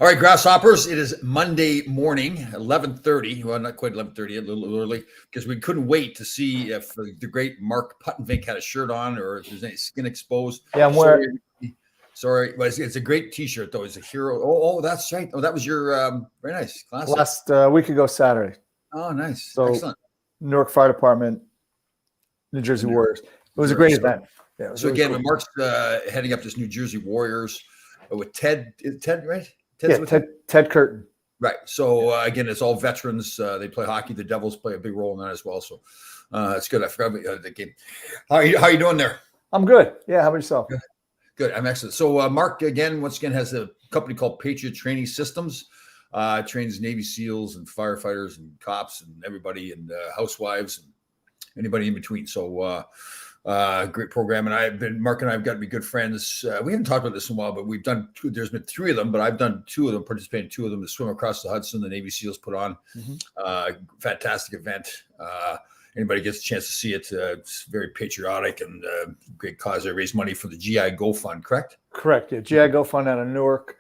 All right, Grasshoppers, it is Monday morning, 11:30. Well, not quite 11:30, a little early, because we couldn't wait to see if the great Mark Puttenvink had a shirt on or if there's any skin exposed. Yeah, I'm wearing. Sorry, but it's a great T-shirt, though. It's a hero. Oh, that's right. Oh, that was your very nice. Classic. Last week ago Saturday. Oh, nice. So, excellent. Newark Fire Department, New Jersey Warriors. It was a great event. Yeah, so really again, cool. Mark's heading up this New Jersey Warriors with Ted, right? Ted Curtin. Right. So again, it's all veterans. They play hockey. The Devils play a big role in that as well. So it's good. I forgot the game. How are you doing there? I'm good. Yeah. How about yourself? Good. I'm excellent. So Mark, once again, has a company called Patriot Training Systems. Trains Navy SEALs and firefighters and cops and everybody and housewives and anybody in between. So great program. And Mark and I have got to be good friends. We haven't talked about this in a while, but we've done there's been 3 of them, but I've done 2 of them, participated in 2 of them, the swim across the Hudson, the Navy SEALs put on. Fantastic event. Anybody gets a chance to see it, it's very patriotic and great cause. They raise money for the GI Go Fund, correct? Correct. Yeah, GI Go Fund out of Newark.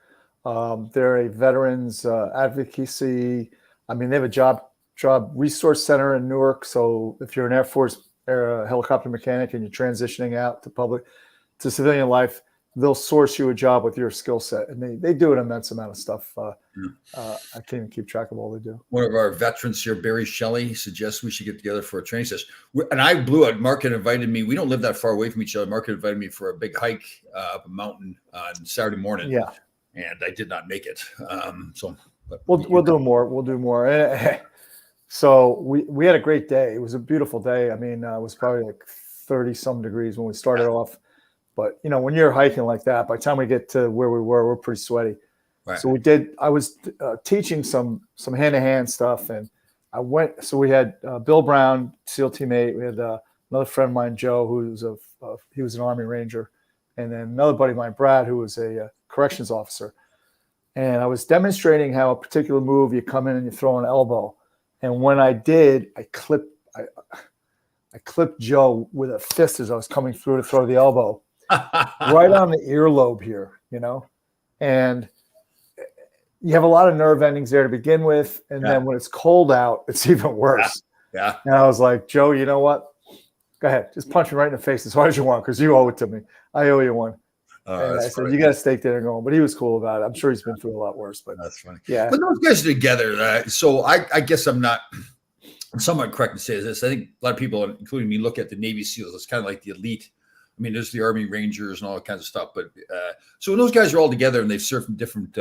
They're a veterans advocacy. I mean, they have a job resource center in Newark. So if you're an Air Force helicopter mechanic and you're transitioning out to civilian life, they'll source you a job with your skill set, and they do an immense amount of stuff. I can't even keep track of all they do. One of our veterans here, Barry Shelley, suggests we should get together for a training session. And I blew it. Mark had invited me. We don't live that far away from each other. Mark had invited me for a big hike up a mountain on Saturday morning. Yeah, and I did not make it. But we'll do more. We'll do more. So we had a great day. It was a beautiful day. I mean, it was probably like 30 some degrees when we started off. But, when you're hiking like that, by the time we get to where we were, we're pretty sweaty. Right. So I was teaching some hand-to-hand stuff. And so we had Bill Brown, SEAL teammate. We had another friend of mine, Joe, he was an Army Ranger. And then another buddy of mine, Brad, who was a corrections officer. And I was demonstrating how a particular move, you come in and you throw an elbow. And when I did, I clipped Joe with a fist as I was coming through to throw the elbow. Right on the earlobe here, and you have a lot of nerve endings there to begin with. And then when it's cold out, it's even worse. Yeah. And I was like, Joe, you know what? Go ahead. Just punch me right in the face as hard as you want, because you owe it to me. I owe you one. And I said, you got to stake there and go. But he was cool about it. I'm sure he's been through a lot worse. But that's funny. Yeah. But those guys are together. So I guess I'm somewhat correct to say this. I think a lot of people, including me, look at the Navy SEALs. It's kind of like the elite. I mean, there's the Army Rangers and all that kinds of stuff. But so when those guys are all together and they've served in different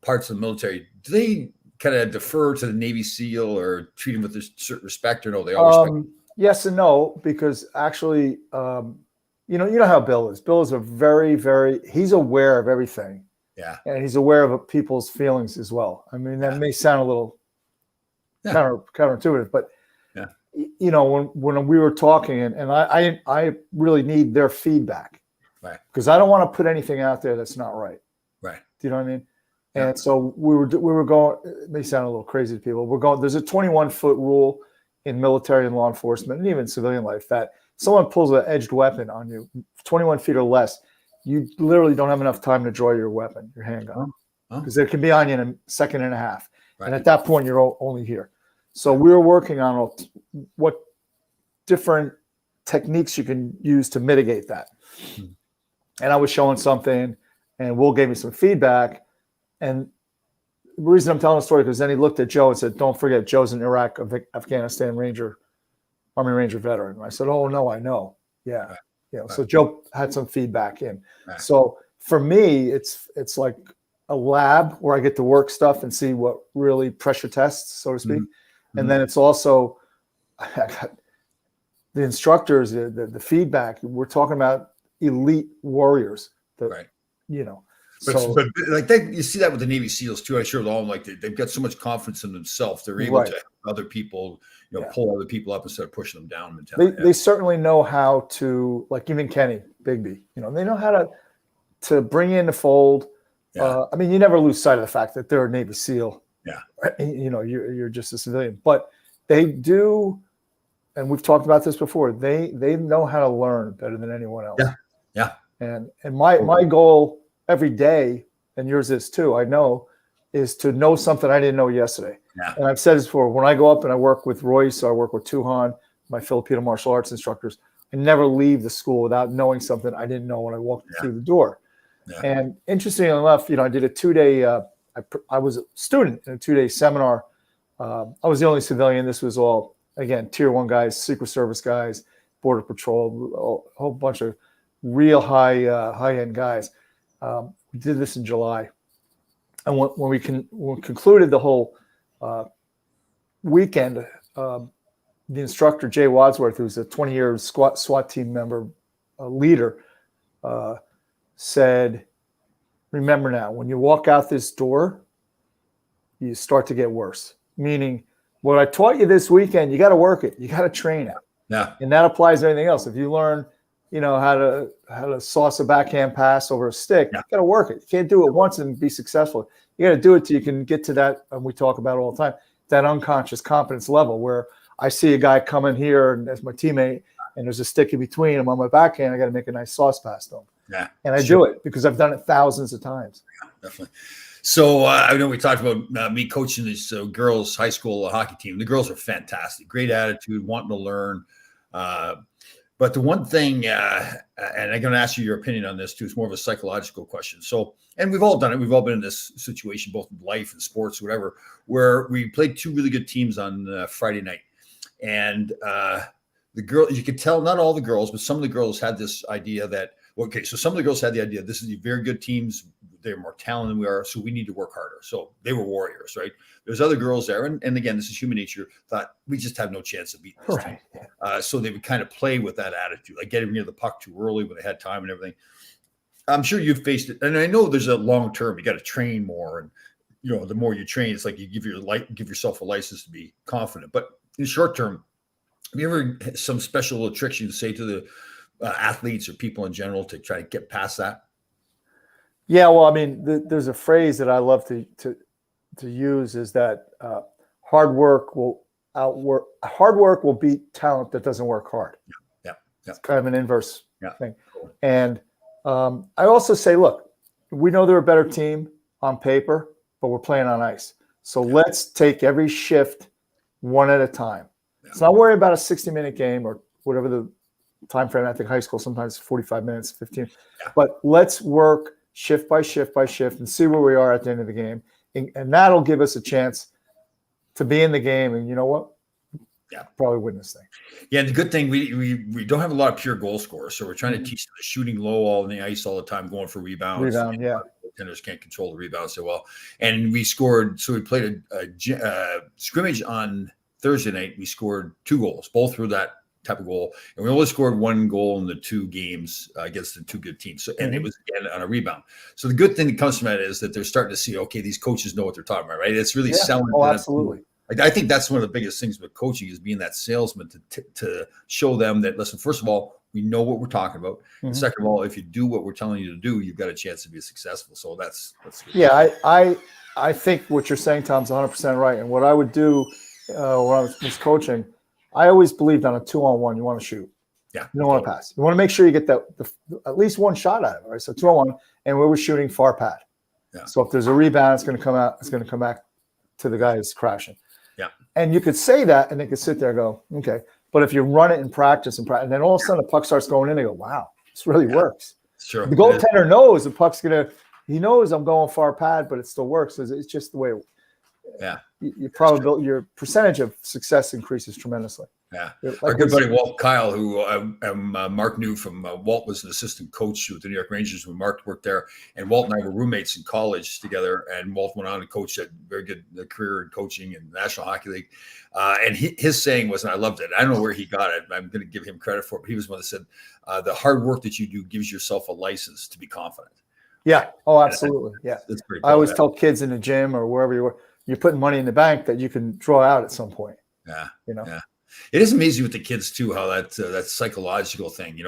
parts of the military, do they kind of defer to the Navy SEAL or treat them with a certain respect, or no? They all respect them? Yes and no, because actually, you know how Bill is. Bill is a very, very, he's aware of everything. Yeah. And he's aware of people's feelings as well. I mean, that may sound a little counterintuitive, but when we were talking, and I really need their feedback, right? Because I don't want to put anything out there that's not right. Right. Do you know what I mean? And so we were going. It may sound a little crazy to people. We're going. There's a 21-foot rule in military and law enforcement, and even civilian life, that someone pulls an edged weapon on you, 21 feet or less, you literally don't have enough time to draw your weapon, your handgun, because it can be on you in a second and a half. Right. And at that point, you're only here. So we were working on what different techniques you can use to mitigate that. And I was showing something, and Will gave me some feedback. And the reason I'm telling the story, because then he looked at Joe and said, don't forget, Joe's an Iraq, Afghanistan Army Ranger veteran. And I said, oh, no, I know. Yeah. Right. So Joe had some feedback in. Right. So for me, it's like a lab where I get to work stuff and see what really pressure tests, so to speak. Mm-hmm. And then it's also, I got the instructors, the feedback. We're talking about elite warriors. Right. But like that, you see that with the Navy SEALs too. I sure all like they've got so much confidence in themselves. They're able to help other people, pull other people up instead of pushing them down. They certainly know how to, like even Kenny Bigby. They know how to bring in the fold. Yeah. I mean, you never lose sight of the fact that they're a Navy SEAL. Yeah. You're just a civilian, but they do, and we've talked about this before. They know how to learn better than anyone else. Yeah. And my goal every day and yours is too, I know, is to know something I didn't know yesterday. Yeah. And I've said this before, when I go up and I work with Royce, or I work with Tuhan, my Filipino martial arts instructors, I never leave the school without knowing something I didn't know when I walked through the door. Yeah. And interestingly enough, I did a 2-day, I was a student in a 2-day seminar. I was the only civilian. This was all, again, tier 1 guys, Secret Service guys, Border Patrol, a whole bunch of real high-end guys. We did this in July. And when we concluded the whole weekend, the instructor, Jay Wadsworth, who's a 20-year SWAT team member, leader, said, remember now, when you walk out this door, you start to get worse. Meaning, what I taught you this weekend, you got to work it. You got to train it. Yeah. And that applies to anything else. If you learn, how to sauce a backhand pass over a stick, you got to work it. You can't do it once and be successful. You got to do it till you can get to that, and we talk about it all the time, that unconscious competence level where I see a guy coming here and as my teammate, and there's a stick in between him on my backhand, I got to make a nice sauce pass to him. Yeah. And I do it because I've done it thousands of times. Yeah, definitely. So I know we talked about me coaching this girls' high school hockey team. The girls are fantastic, great attitude, wanting to learn. But the one thing, and I'm going to ask you your opinion on this too, it's more of a psychological question. So, and we've all done it. We've all been in this situation, both in life and sports, whatever, where we played 2 really good teams on Friday night. And the girl, you could tell, not all the girls, but some of the girls had this idea that, okay, so some of the girls had the idea, this is very good teams. They're more talented than we are, so we need to work harder. So they were warriors, right? There's other girls there, and again, this is human nature, thought we just have no chance of beating this team. So they would kind of play with that attitude, like getting near the puck too early when they had time and everything. I'm sure you've faced it, and I know there's a long term. You got to train more, and the more you train, it's like you give yourself a license to be confident. But in short term, have you ever had some special little tricks you can say to the athletes or people in general to try to get past that? Yeah, well, I mean, there's a phrase that I love to use is that hard work will beat talent that doesn't work hard. Yeah. It's kind of an inverse thing. Cool. And I also say, look, we know they're a better team on paper, but we're playing on ice. So let's take every shift one at a time. Let's not worry about a 60-minute game or whatever the time frame. I think high school sometimes 45 minutes, 15. But let's work shift by shift by shift and see where we are at the end of the game. And that'll give us a chance to be in the game. And you know what? Probably win this thing. Yeah, and the good thing, we don't have a lot of pure goal scorers. So we're trying to teach them shooting low all in the ice all the time, going for rebounds. Goaltenders can't control the rebound so well. And we scored, so we played a scrimmage on Thursday night. We scored 2 goals, both through that type of goal, and we only scored 1 goal in the 2 games against the 2 good teams. So, and it was again on a rebound. So the good thing that comes from that is that they're starting to see, okay, these coaches know what they're talking about, right? It's really selling. Oh, absolutely. Like, I think that's one of the biggest things with coaching is being that salesman to show them that, listen, first of all, we know what we're talking about. And second of all, if you do what we're telling you to do, you've got a chance to be successful. So that's good. Yeah, I think what you're saying, Tom's 100% right. And what I would do when I was coaching, I always believed on a 2-on-1, you want to shoot. Yeah. You don't want to pass. You want to make sure you get at least one shot out of it, right? So 2-on-1, and we were shooting far pad. Yeah. So if there's a rebound, it's going to come out. It's going to come back to the guy who's crashing. Yeah. And you could say that, and they could sit there and go, okay. But if you run it in practice, and then all of a sudden the puck starts going in, they go, wow, this really works. Sure. The goaltender knows the puck's he knows I'm going far pad, but it still works. It's just the way. Your percentage of success increases tremendously. Yeah. Our good buddy Walt Kyle, who Mark knew from Walt was an assistant coach with the New York Rangers when Mark worked there. And Walt and I were roommates in college together. And Walt went on to coach a very good career in coaching in the National Hockey League. And his saying was, and I loved it, I don't know where he got it, I'm going to give him credit for it, but he was one that said, the hard work that you do gives yourself a license to be confident. Yeah. Oh, absolutely. Yeah. That's pretty cool. I always tell kids in the gym or wherever you were, you're putting money in the bank that you can draw out at some point. Yeah. Yeah. It is amazing with the kids too, how that psychological thing,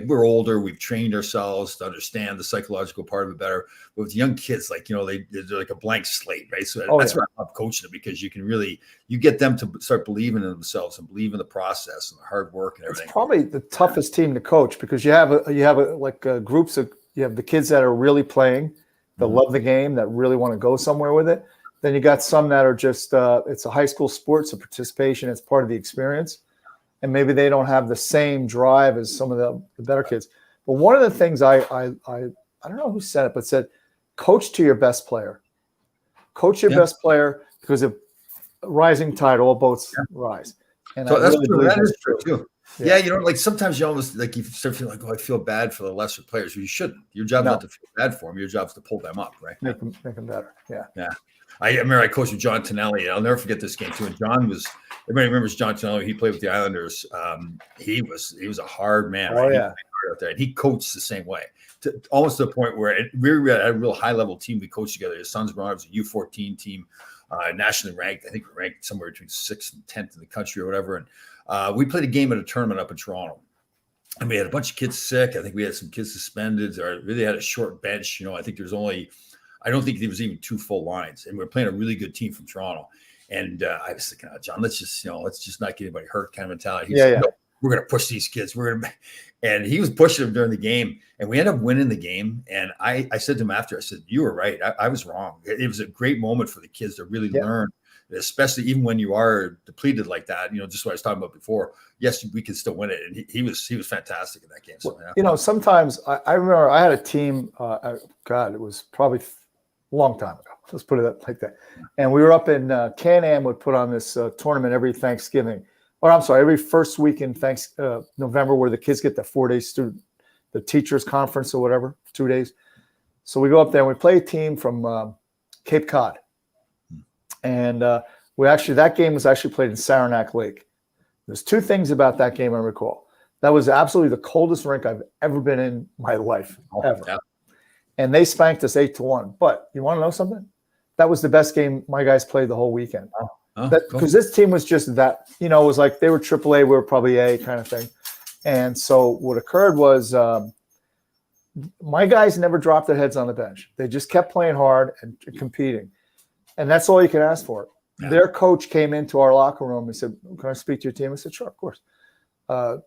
we're older, we've trained ourselves to understand the psychological part of it better. But with young kids, they're like a blank slate, right? So that's why I love coaching them, because you get them to start believing in themselves and believe in the process and the hard work and everything. It's probably the toughest team to coach, because you have groups of, you have the kids that are really playing, that love the game, that really want to go somewhere with it. Then you got some that are just it's a high school sport, so participation, it's part of the experience. And maybe they don't have the same drive as some of the better kids. But one of the things I don't know who said it, but said, coach to your best player. Coach your best player, because if rising tide, all boats rise. And so I really believe that is true too. Yeah. Yeah, like sometimes you almost like you start feeling like, oh, I feel bad for the lesser players. You shouldn't. Your job is not to feel bad for them. Your job is to pull them up, right? Make them better. Yeah. Yeah. I remember I coached with John Tonelli. I'll never forget this game too. And everybody remembers John Tonelli. He played with the Islanders. He was a hard man. Oh, right? yeah. Out there. And he coached the same way, almost to the point where we had a real high level team we coached together. His sons were on. It was a U14 team, nationally ranked. I think we ranked somewhere between 6th and 10th in the country or whatever. And we played a game at a tournament up in Toronto. And we had a bunch of kids sick. I think we had some kids suspended, or really had a short bench. I think I don't think there was even 2 full lines, and we were playing a really good team from Toronto. And I was thinking, John, let's just not get anybody hurt kind of mentality. He's like, no, we're going to push these kids. And he was pushing them during the game, and we ended up winning the game. And I said to him after, I said, you were right. I was wrong. It was a great moment for the kids to really learn, especially even when you are depleted like that, just what I was talking about before. Yes, we can still win it. And he was fantastic in that game. So, sometimes I remember I had a team, God, it was probably long time ago. Let's put it like that. And we were up in Can-Am would put on this tournament every Thanksgiving, or I'm sorry, every first week in November, where the kids get the 4-day the teachers conference or whatever, 2 days. So we go up there and we play a team from Cape Cod. And that game was actually played in Saranac Lake. There's 2 things about that game I recall. That was absolutely the coldest rink I've ever been in my life, ever. Yeah. And they spanked us 8-1. But you want to know something? That was the best game my guys played the whole weekend. Because this team was just that, it was like they were AAA, we were probably A kind of thing. And so what occurred was my guys never dropped their heads on the bench. They just kept playing hard and competing. And that's all you can ask for. Yeah. Their coach came into our locker room and said, can I speak to your team? I said, sure, of course. I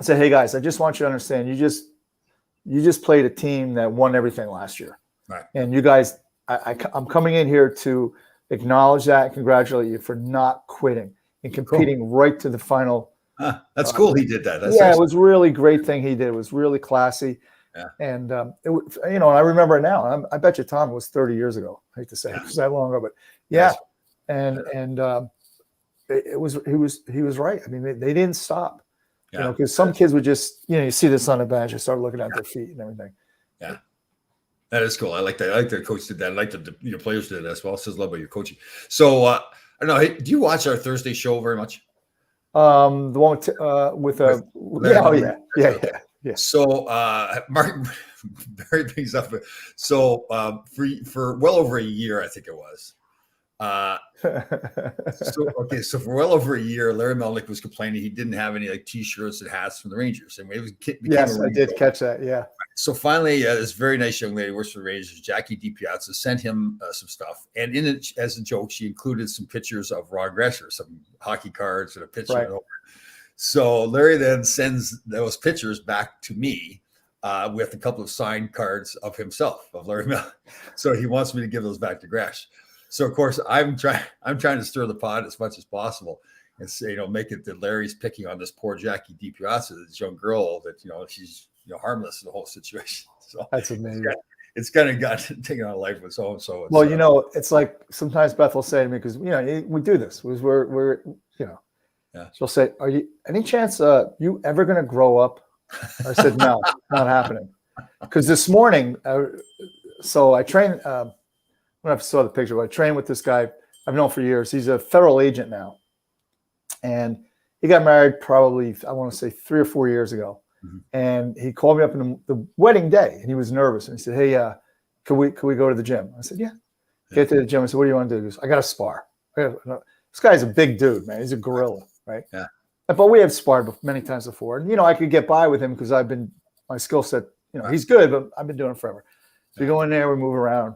said, hey, guys, I just want you to understand, you just played a team that won everything last year. Right. And you guys, I'm coming in here to acknowledge that and congratulate you for not quitting and competing right to the final. That's cool. He did that. It was really great thing he did. It was really classy. Yeah. And and I remember it now. I bet you Tom was 30 years ago. I hate to say it was that long ago, but yeah. And he was right. I mean, they didn't stop. Yeah. Because some kids would just, you see this on the bench and start looking at their feet and everything. Yeah. That is cool. I like that. I like that coach did that. I like that the players did that as well. It says a lot about your coaching. So I don't know. Hey, do you watch our Thursday show very much? The one with yeah. So Mark Barry brings up. So for well over a year, I think it was. So for well over a year, Larry Melnick was complaining he didn't have any T-shirts and hats from the Rangers, and yes, I did catch that. Yeah. So finally, this very nice young lady who works for the Rangers, Jackie DiPiazza, sent him some stuff, and in it, as a joke, she included some pictures of Ron Gresser, some hockey cards and a picture. Right. So Larry then sends those pictures back to me with a couple of signed cards of himself, of Larry Melnick. So he wants me to give those back to Gresh. So of course I'm trying to stir the pot as much as possible and say, make it that Larry's picking on this poor Jackie DiPiazza, this young girl that, she's harmless in the whole situation. So that's amazing. It's kind of got taken on a life with so. Well, it's like sometimes Beth will say to me, because we do this, we're yeah. She'll say, "Are you any chance you ever going to grow up?" I said, "No, not happening." Because this morning, so I trained. I don't know if you saw the picture, but I trained with this guy I've known for years. He's a federal agent now, and he got married probably, I want to say, 3 or 4 years ago. Mm-hmm. And he called me up in the wedding day, and he was nervous. And he said, "Hey, could we go to the gym?" I said, "Yeah." Get to the gym. I said, "What do you want to do?" He goes, "I got to spar." This guy's a big dude, man. He's a gorilla, right? Yeah. But we have sparred many times before, and I could get by with him because my skill set. He's good, but I've been doing it forever. So we go in there, we move around,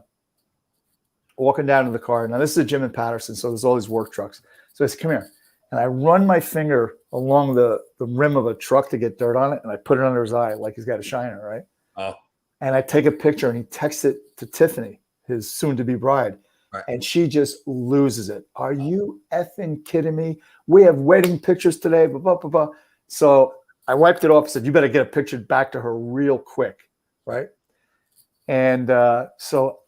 walking down to the car. Now this is a gym in Patterson, so there's all these work trucks. So I said, "Come here," and I run my finger along the rim of a truck to get dirt on it, and I put it under his eye like he's got a shiner, right? Oh. And I take a picture, and he texts it to Tiffany, his soon-to-be bride. Right. And she just loses it. Are you effing kidding me? We have wedding pictures today. Blah, blah, blah, blah. So I wiped it off and said, you better get a picture back to her real quick. Right. And so,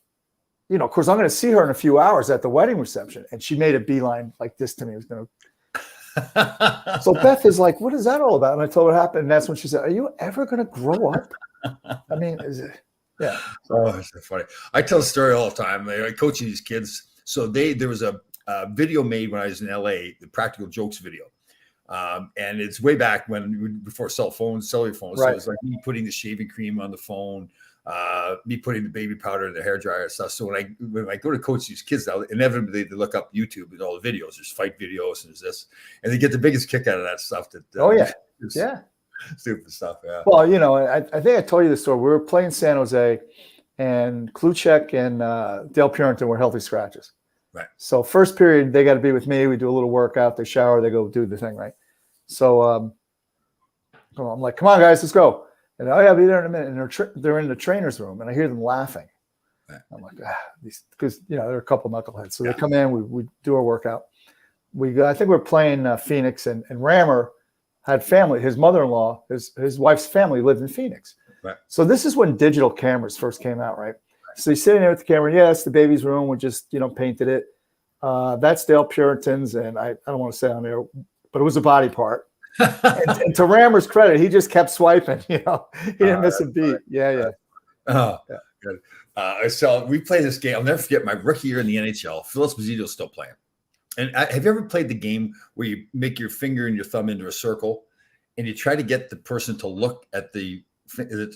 you know, of course, I'm going to see her in a few hours at the wedding reception. And she made a beeline like this to me. It was going to. So Beth is like, what is that all about? And I told her what happened. And that's when she said, are you ever going to grow up? I mean, is it? Yeah. Oh, it's so funny. I tell the story all the time. I coaching these kids. So there was a video made when I was in LA, the Practical Jokes video. And it's way back before cellular phones. Right. So it was like me putting the shaving cream on the phone, me putting the baby powder in the hairdryer and stuff. So when I go to coach these kids now, inevitably they look up YouTube and all the videos. There's fight videos and there's this, and they get the biggest kick out of that stuff. Stupid stuff. Yeah. Well, you know, I think I told you the story. We were playing San Jose, and Kluchek and Dale Purinton were healthy scratches. Right. So first period, they got to be with me. We do a little workout. They shower. They go do the thing. Right. So I'm like, come on, guys, let's go. And I'll be there in a minute. And they're in the trainer's room, and I hear them laughing. Right. I'm like, because you know they're a couple knuckleheads. So they come in. We do our workout. I think we're playing Phoenix, and Rammer had family. His mother-in-law, his wife's family lived in Phoenix. Right. So this is when digital cameras first came out, right? So he's sitting there with the camera. Yes, the baby's room. We just, painted it. That's Dale Purinton's, and I don't want to say on there, but it was a body part. and to Rammer's credit, he just kept swiping. He didn't miss a beat. Right. Yeah. Oh, yeah. Good. So we played this game. I'll never forget my rookie year in the NHL. Phil Esposito's still playing. And have you ever played the game where you make your finger and your thumb into a circle, and you try to get the person to look at the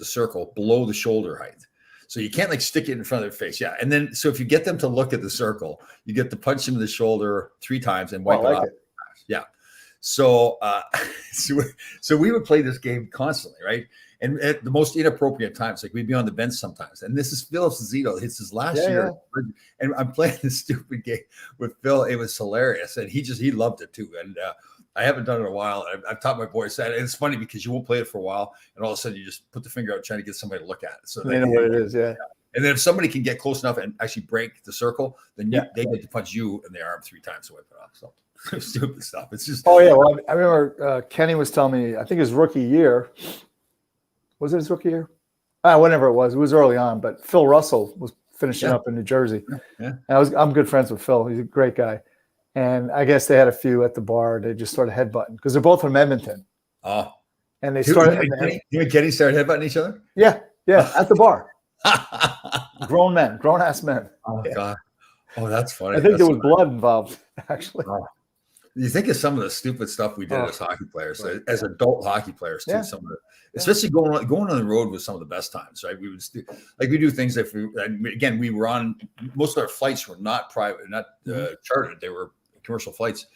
circle below the shoulder height? So you can't stick it in front of their face. Yeah. And then, so if you get them to look at the circle, you get to punch them in the shoulder 3 times and wipe it off. Yeah. So, so we would play this game constantly, right? And at the most inappropriate times, we'd be on the bench sometimes. And this is Phil Esposito. It's his last year. Yeah. And I'm playing this stupid game with Phil. It was hilarious. And he loved it too. And I haven't done it in a while. I've taught my boys that. And it's funny because you won't play it for a while. And all of a sudden you just put the finger out trying to get somebody to look at it. So they know what it is. Yeah. And then if somebody can get close enough and actually break the circle, then they get to punch you in the arm 3 times to wipe it off. So stupid stuff. It's just. Oh, yeah. Well, I remember Kenny was telling me, I think his rookie year. Was it his rookie year? Whenever it was early on, but Phil Russell was finishing up in New Jersey. Yeah. And I'm good friends with Phil. He's a great guy. And I guess they had a few at the bar. They just started headbutting because they're both from Edmonton. Oh. And they started. You and Kenny started headbutting each other? Yeah, at the bar. Grown-ass men. Oh, God. Oh, that's funny. I think there was blood involved, actually. Oh. You think of some of the stupid stuff we did as hockey players, as adult hockey players too. Yeah. Some of the, especially going on the road was some of the best times, right? We would we do things we were on. Most of our flights were not private, not chartered; they were commercial flights.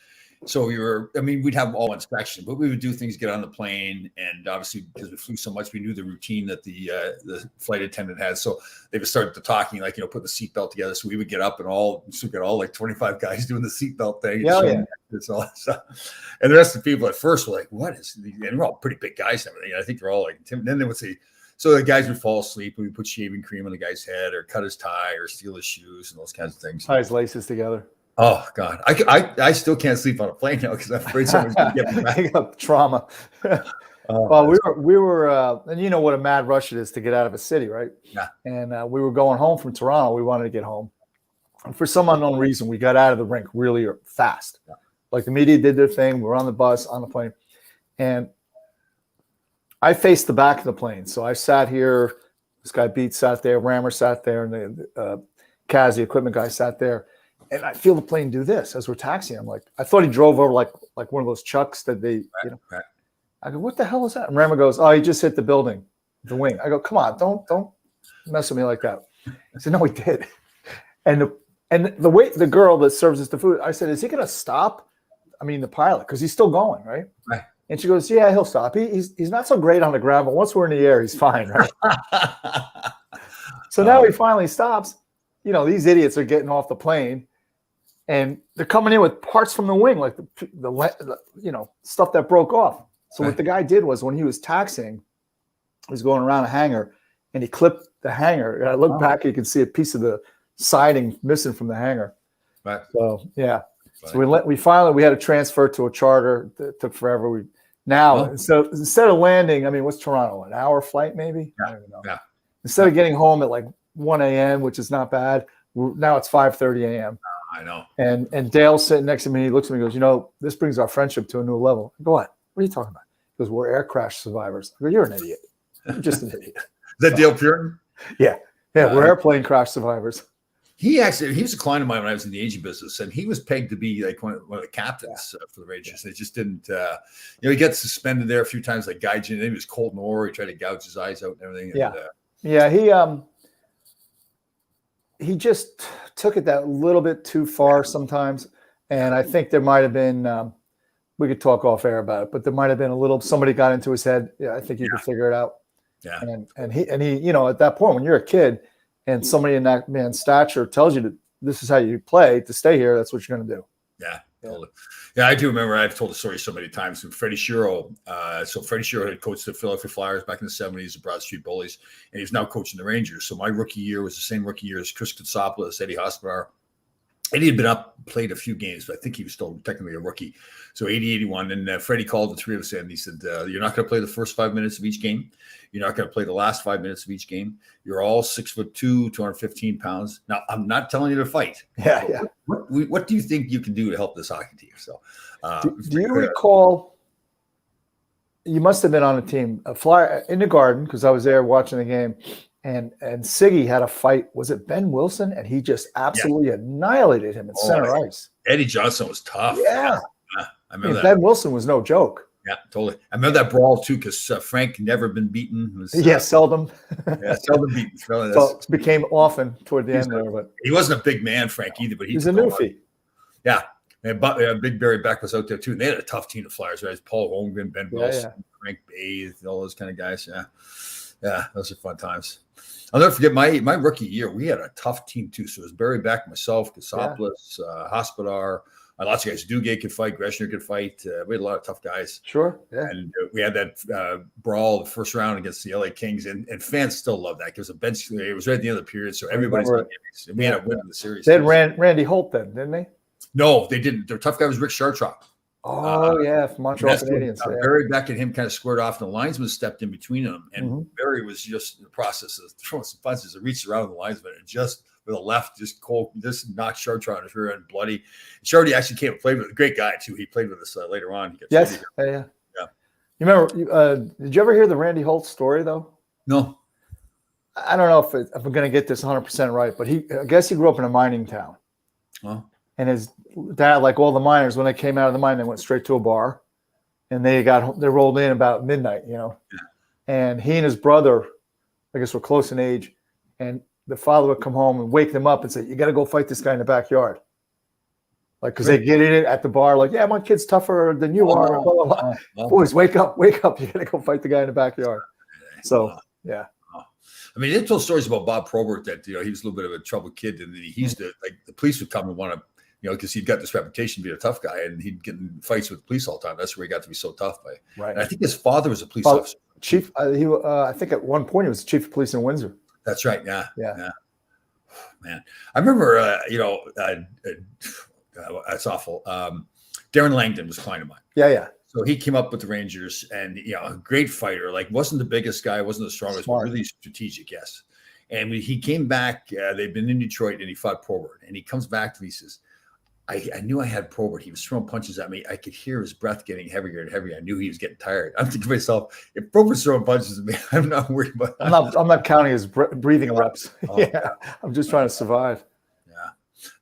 So we'd have all inspection, but we would do things, get on the plane, and obviously because we flew so much, we knew the routine that the flight attendant had. So they would start talking, put the seatbelt together. So we would get up and all 25 guys doing the seatbelt thing. It's all that stuff. And the rest of the people at first were like, "What is?" And we're all pretty big guys and everything. I think they're all like, and then they would say, so the guys would fall asleep and we put shaving cream on the guy's head or cut his tie or steal his shoes and those kinds of things. Tie his laces together. Oh God, I still can't sleep on a plane now because I'm afraid someone's going to get me back. I got trauma. Well, we were, and you know what a mad rush it is to get out of a city, right? Yeah. And we were going home from Toronto. We wanted to get home, and for some unknown reason, we got out of the rink really fast. Yeah. Like the media did their thing. We were on the bus, on the plane, and I faced the back of the plane. So I sat here. This guy Beat sat there. Rammer sat there, and the Kaz, the equipment guy, sat there. And I feel the plane do this as we're taxiing. I'm like, I thought he drove over like one of those chucks that they, Right. I go, what the hell is that? And Rammer goes, oh, he just hit the building, the wing. I go, come on, don't mess with me like that. He said, no, he did. And the way the girl that serves us the food, I said, is he going to stop? I mean, the pilot, because he's still going, right? Right. And she goes, yeah, he'll stop. He's not so great on the ground, but once we're in the air, he's fine, right? So now he finally stops. These idiots are getting off the plane. And they're coming in with parts from the wing, like the stuff that broke off. So what the guy did was when he was taxiing, he was going around a hangar, and he clipped the hanger. I look back, you can see a piece of the siding missing from the hanger. Right. So yeah. So we finally had to transfer to a charter. It took forever. Instead of landing, I mean, what's Toronto? An hour flight, maybe? Yeah. I don't even know. Yeah. Instead of getting home at like 1 a.m., which is not bad, now it's 5:30 a.m. I know. And Dale's sitting next to me. He looks at me and goes, this brings our friendship to a new level. I go, what? What are you talking about? He goes, we're air crash survivors. I go, you're an idiot. You're just an idiot. That Dale Puritan? Yeah. Yeah, we're airplane crash survivors. He was a client of mine when I was in the agent business, and he was pegged to be like one of the captains for the Rangers. They just didn't, he got suspended there a few times, like Gaijin. His name was Colton Orr. He tried to gouge his eyes out and everything. And, he just took it that little bit too far sometimes, and I think there might have been. We could talk off air about it, but there might have been a little. Somebody got into his head. Yeah, I think you could figure it out. Yeah, and he, at that point when you're a kid. And somebody in that man's stature tells you that this is how you play to stay here. That's what you're going to do. Yeah, totally. Yeah, I do remember. I've told the story so many times. When Freddie Shiro, Freddie Shiro had coached the Philadelphia Flyers back in the '70s, the Broad Street Bullies, and he's now coaching the Rangers. So my rookie year was the same rookie year as Chris Katsopoulos, Eddie Hospodar. Eddie had been played a few games, but I think he was still technically a rookie. So 80, 81. And Freddie called the three of us in. He said, you're not going to play the first 5 minutes of each game. You're not going to play the last 5 minutes of each game. You're all 6'2", 215 pounds. Now, I'm not telling you to fight. Yeah. What do you think you can do to help this hockey team? So, do you recall, you must have been on a team, a Flyer in the Garden, because I was there watching the game. And Siggy had a fight. Was it Ben Wilson? And he just absolutely annihilated him at center ice. Eddie Johnson was tough. Yeah. I remember that. Ben Wilson was no joke. Yeah, totally. I remember that brawl too, because Frank never been beaten. Seldom. Seldom beaten. So it became often toward the end there. But he wasn't a big man, Frank, either. But he's a newfie. Yeah. And Big Barry Beck was out there too. And they had a tough team of Flyers, right? Paul Holmgren, Ben Wilson, Frank Bay, all those kind of guys. Yeah. Yeah, those are fun times. I'll never forget my rookie year. We had a tough team too. So it was Barry Beck, myself, Katsopoulos, Hospodar. Lots of guys. Dugay could fight. Greshner could fight. We had a lot of tough guys. Sure. Yeah. And we had that brawl the first round against the LA Kings, and fans still love that because the bench. It was right at the end of the period, so everybody's. We ended up winning the series. They had Randy Holt then, didn't they? No, they didn't. Their tough guy was Rick Chartrop. From Montreal Canadiens. Barry Beck and him kind of squared off, and the linesman stepped in between them. And Barry was just in the process of throwing some punches and reached around the linesman and just with a left, just knocked Chartrand on his rear end bloody. Chardy actually came and played with a great guy too. He played with us later on. Yeah. You remember? Did you ever hear the Randy Holt story though? No. I don't know if I'm going to get this 100% right, but I guess he grew up in a mining town. Huh? And his dad, like all the miners, when they came out of the mine, they went straight to a bar, and they rolled in about midnight, And he and his brother, I guess, were close in age, and the father would come home and wake them up and say, "You got to go fight this guy in the backyard," like because they get it at the bar, like, "Yeah, my kid's tougher than you are." Blah, blah, blah. Boys, wake up! You got to go fight the guy in the backyard. So, yeah. I mean, they told stories about Bob Probert that he was a little bit of a troubled kid, and he used to the police would come and want to. Because he'd got this reputation being a tough guy, and he'd get in fights with the police all the time. That's where he got to be so tough. Right. And I think his father was a police officer. Chief. I think at one point he was the chief of police in Windsor. That's right. Yeah. Man, I remember. That's awful. Darren Langdon was a client of mine. Yeah. So he came up with the Rangers, and a great fighter. Like, wasn't the biggest guy, wasn't the strongest, but really strategic. Yes. And when he came back, they'd been in Detroit, and he fought Probert. And he comes back to me, he says, I knew I had Probert. He was throwing punches at me. I could hear his breath getting heavier and heavier. I knew he was getting tired. I'm thinking to myself, if Probert's throwing punches at me, I'm not worried about that. I'm not counting his breathing reps. I'm just trying to survive. Yeah.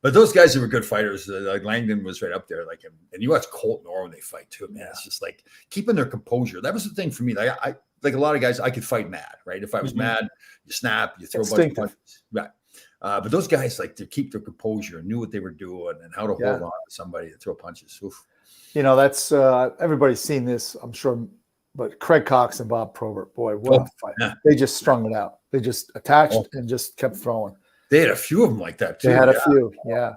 But those guys who were good fighters, like Langdon was right up there. Like him. And you watch Colton Orr when they fight too, man. It's just like keeping their composure. That was the thing for me. Like a lot of guys, I could fight mad, right? If I was mad, you snap, you throw a bunch of punches. Right. But those guys like to keep their composure and knew what they were doing and how to hold on to somebody to throw punches. Oof. That's everybody's seen this, I'm sure. But Craig Cox and Bob Probert, boy, what a fight. Yeah. They just strung it out. They just attached and just kept throwing. They had a few of them like that too. They had a few. Yeah.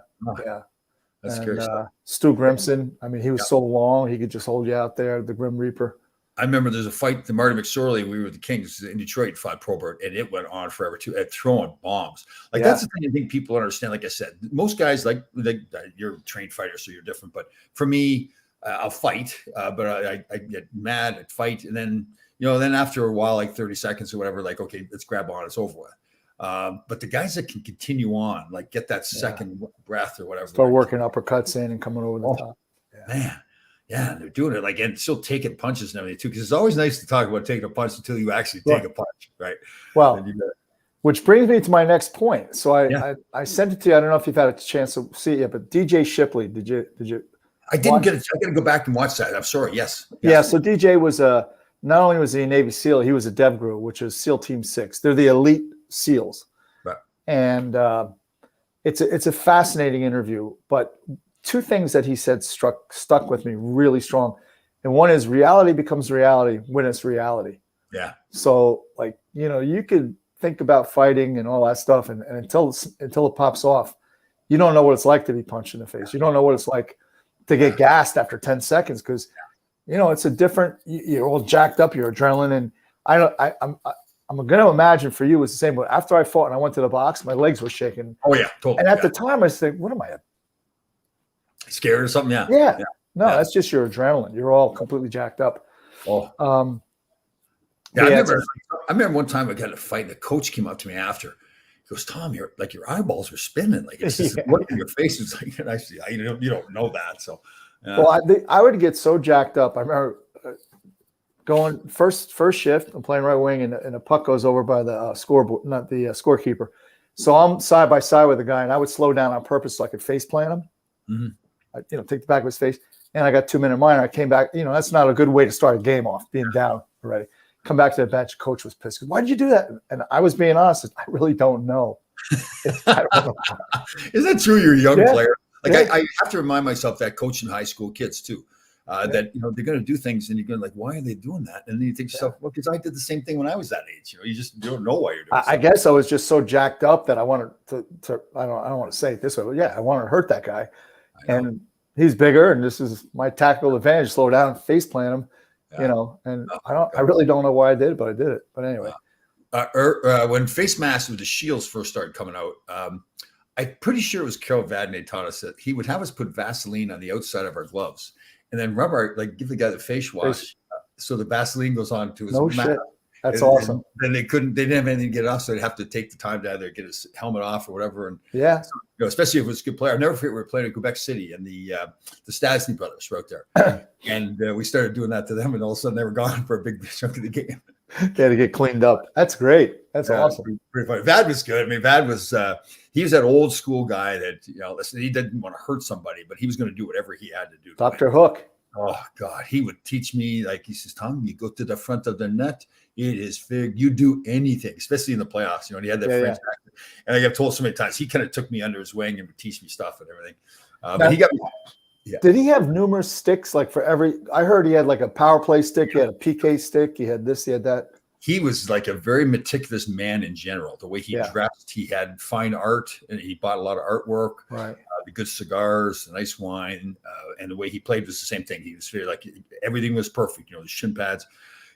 That's scary stuff. Stu Grimson, I mean, he was so long, he could just hold you out there, the Grim Reaper. I remember there's a fight, the Marty McSorley, we were the Kings in Detroit, fought Probert, and it went on forever too, at throwing bombs. Like that's the thing I think people understand. Like I said, most guys like you're a trained fighter, so you're different. But for me, I'll fight, but I get mad at fight, and then then after a while, like 30 seconds or whatever, like okay, let's grab on, it's over with. But the guys that can continue on, like get that second breath or whatever, start working uppercuts in and coming over the top. Man. Yeah, they're doing it and still taking punches and everything too. Because it's always nice to talk about taking a punch until you actually take a punch, right? Well, which brings me to my next point. So I sent it to you. I don't know if you've had a chance to see it yet, but DJ Shipley, did you? I didn't get it. I got to go back and watch that. I'm sorry. Yes. Yeah. So DJ was not only was he a Navy SEAL, he was a DevGru, which is SEAL Team 6. They're the elite SEALs, right? And it's a fascinating interview, but. Two things that he said stuck with me really strong. And one is reality becomes reality when it's reality. Yeah. So like, you could think about fighting and all that stuff. And until it pops off, you don't know what it's like to be punched in the face. You don't know what it's like to get gassed after 10 seconds. Cause it's a different, you're all jacked up, your adrenaline. And I'm going to imagine for you it was the same, but after I fought and I went to the box, my legs were shaking. Oh yeah. Totally. And at the time I was thinking, what am I, scared or something? Yeah. No, that's just your adrenaline. You're all completely jacked up. Oh. I remember one time I got in a fight and the coach came up to me after. He goes, Tom, your eyeballs are spinning. Like it's just looking in your face. It's like, and I see, you don't know that. So, well, I would get so jacked up. I remember going first shift. I'm playing right wing and a puck goes over by the scoreboard, not the scorekeeper. So I'm side by side with the guy and I would slow down on purpose so I could face plant him. Mm-hmm. I, take the back of his face, and I got 2-minute minor. I came back. That's not a good way to start a game off, being down already. Come back to the bench. Coach was pissed. Why did you do that? And I was being honest. I really don't know. I don't know. Is that true? You're a young player. Like I have to remind myself that coaching high school kids too, that they're going to do things, and you're going like, why are they doing that? And then you think to yourself, well, because I did the same thing when I was that age. You just don't know why you're doing. I guess I was just so jacked up that I wanted to. I don't want to say it this way, but I wanted to hurt that guy. And he's bigger, and this is my tactical advantage. Slow down, face plant him, And I really don't know why I did it, but I did it. But anyway, when face masks with the shields first started coming out, I'm pretty sure it was Carol Vadney taught us that he would have us put Vaseline on the outside of our gloves, and then rubber, like give the guy the face wash, so the Vaseline goes on to his mask. Shit. That's awesome. And they didn't have anything to get off, so they'd have to take the time to either get his helmet off or whatever. And especially if it was a good player. I'll never forget we were playing at Quebec City, and the Stasny brothers were out there, and we started doing that to them, and all of a sudden they were gone for a big chunk of the game. They had to get cleaned up. That's great. That's awesome. Pretty funny. Vad was good. I mean, Vad was he was that old school guy that listen, he didn't want to hurt somebody, but he was going to do whatever he had to do. Dr. Hook. Oh God, he would teach me, like he says, Tom, you go to the front of the net. It is fig. You do anything, especially in the playoffs. And he had that French accent. And I got told so many times, he kind of took me under his wing and would teach me stuff and everything. But he got me. Yeah. Did he have numerous sticks? Like for every, I heard he had like a power play stick. He had a PK stick. He had this, he had that. He was like a very meticulous man in general. The way he dressed, he had fine art, and he bought a lot of artwork. Right. The good cigars, the nice wine, and the way he played was the same thing. He was very like everything was perfect. The shin pads.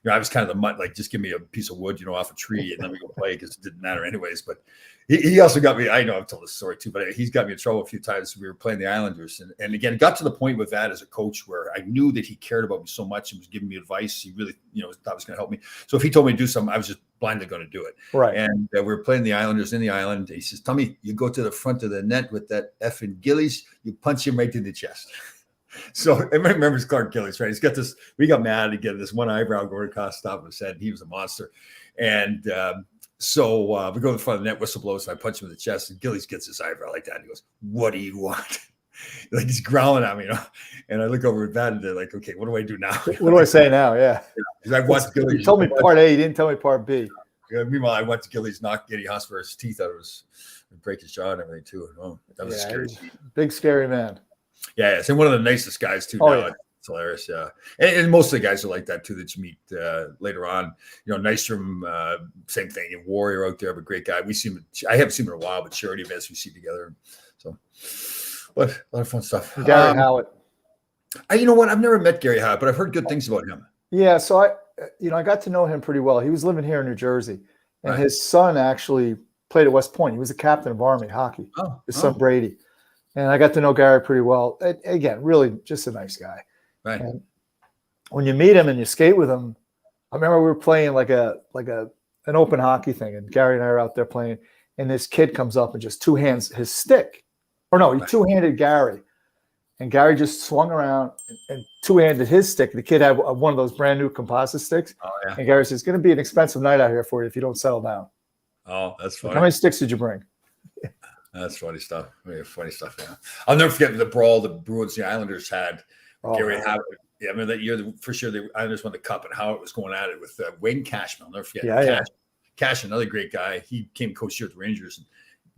I was kind of the mutt, like just give me a piece of wood, off a tree, and then we go play because it didn't matter anyways. But he also got me. I know I've told this story too, but he's got me in trouble a few times. We were playing the Islanders, and again, got to the point with that as a coach where I knew that he cared about me so much and was giving me advice. He really, thought was going to help me. So if he told me to do something, I was just blindly going to do it. Right. And we were playing the Islanders in the island. He says, "Tommy, you go to the front of the net with that effing Gillies. You punch him right in the chest." So I remember Clark Gillies, right? He's got this. We got mad again. This one eyebrow going across the top of his head. He was a monster, and so we go to the front of the net, whistle blows, and I punch him in the chest. And Gillies gets his eyebrow like that. And he goes, "What do you want?" Like he's growling at me, And I look over at that, and they're like, "Okay, what do I do now?" What do I say now? Yeah. I watched Gillies. You told me part A. You didn't tell me part B. Meanwhile, I watched Gillies knock Giddy Hosmer's teeth out of break his jaw and everything too. Oh, that was scary. Big scary man. Yeah, and one of the nicest guys too. It's hilarious. Yeah, and most of the guys are like that too that you meet later on. Nystrom, same thing. And Warrior out there, but great guy. I haven't seen him in a while, but charity events we see together. So, but a lot of fun stuff. Gary Howard. You know what? I've never met Gary Howard, but I've heard good things about him. Yeah, so I got to know him pretty well. He was living here in New Jersey, and Right. his son actually played at West Point. He was a captain of Army hockey. His son Brady, and I got to know Gary pretty well. Again, really just a nice guy. Right. And when you meet him and you skate with him, I remember we were playing like an open hockey thing, and Gary and I are out there playing, and this kid comes up and just two hands his stick, or no, he two-handed Gary. And Gary just swung around and two-handed his stick. The kid had one of those brand new composite sticks. Oh, yeah. And Gary says, "It's going to be an expensive night out here for you if you don't settle down." Oh, that's funny. How many sticks did you bring? That's funny stuff. Funny stuff. Yeah. I'll never forget the brawl the Bruins and the Islanders had. Gary Howard. Yeah, I remember that year for sure. The Islanders won the cup and how it was going at it with Wayne Cashman. I'll never forget. Yeah, Cash, another great guy. He came coach here at the Rangers. And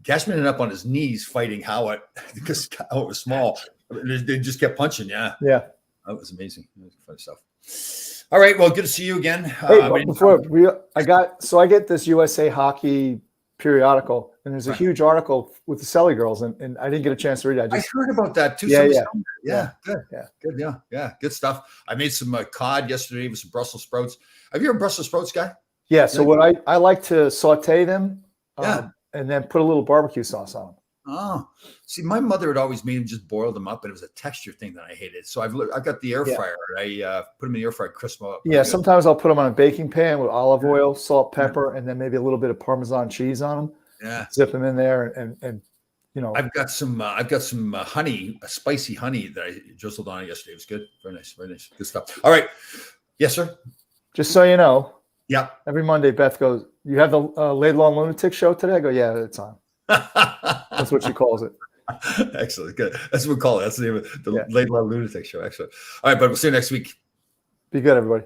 Cashman ended up on his knees fighting Howard because Howard was small. They just kept punching. Yeah. Yeah. That was amazing. That was funny stuff. All right. Well, good to see you again. Hey, I get this USA Hockey periodical, and there's a huge article with the Selly girls, and I didn't get a chance to read it. I heard about that too. Yeah. Good. Yeah. Good stuff. I made some cod yesterday with some Brussels sprouts. Have you ever Brussels sprouts, guy? Yeah. So what I like to saute them, and then put a little barbecue sauce on them. Oh, see, my mother had always made them just boil them up, and it was a texture thing that I hated. So I've got the air fryer. I put them in the air fryer, crisp them up. Yeah, sometimes I'll put them on a baking pan with olive oil, salt, pepper, and then maybe a little bit of Parmesan cheese on them. Yeah, zip them in there, and I've got some honey, a spicy honey that I drizzled on it yesterday. It was good, very nice, good stuff. All right, yes, sir. Just so you know, yeah. Every Monday, Beth goes, "You have the Laidlaw and Lunatic show today?" I go, "Yeah, it's on." That's what she calls it. Excellent. Good. That's what we call it. That's the name of the Laidlaw Lunatic show, actually. All right, but we'll see you next week. Be good, everybody.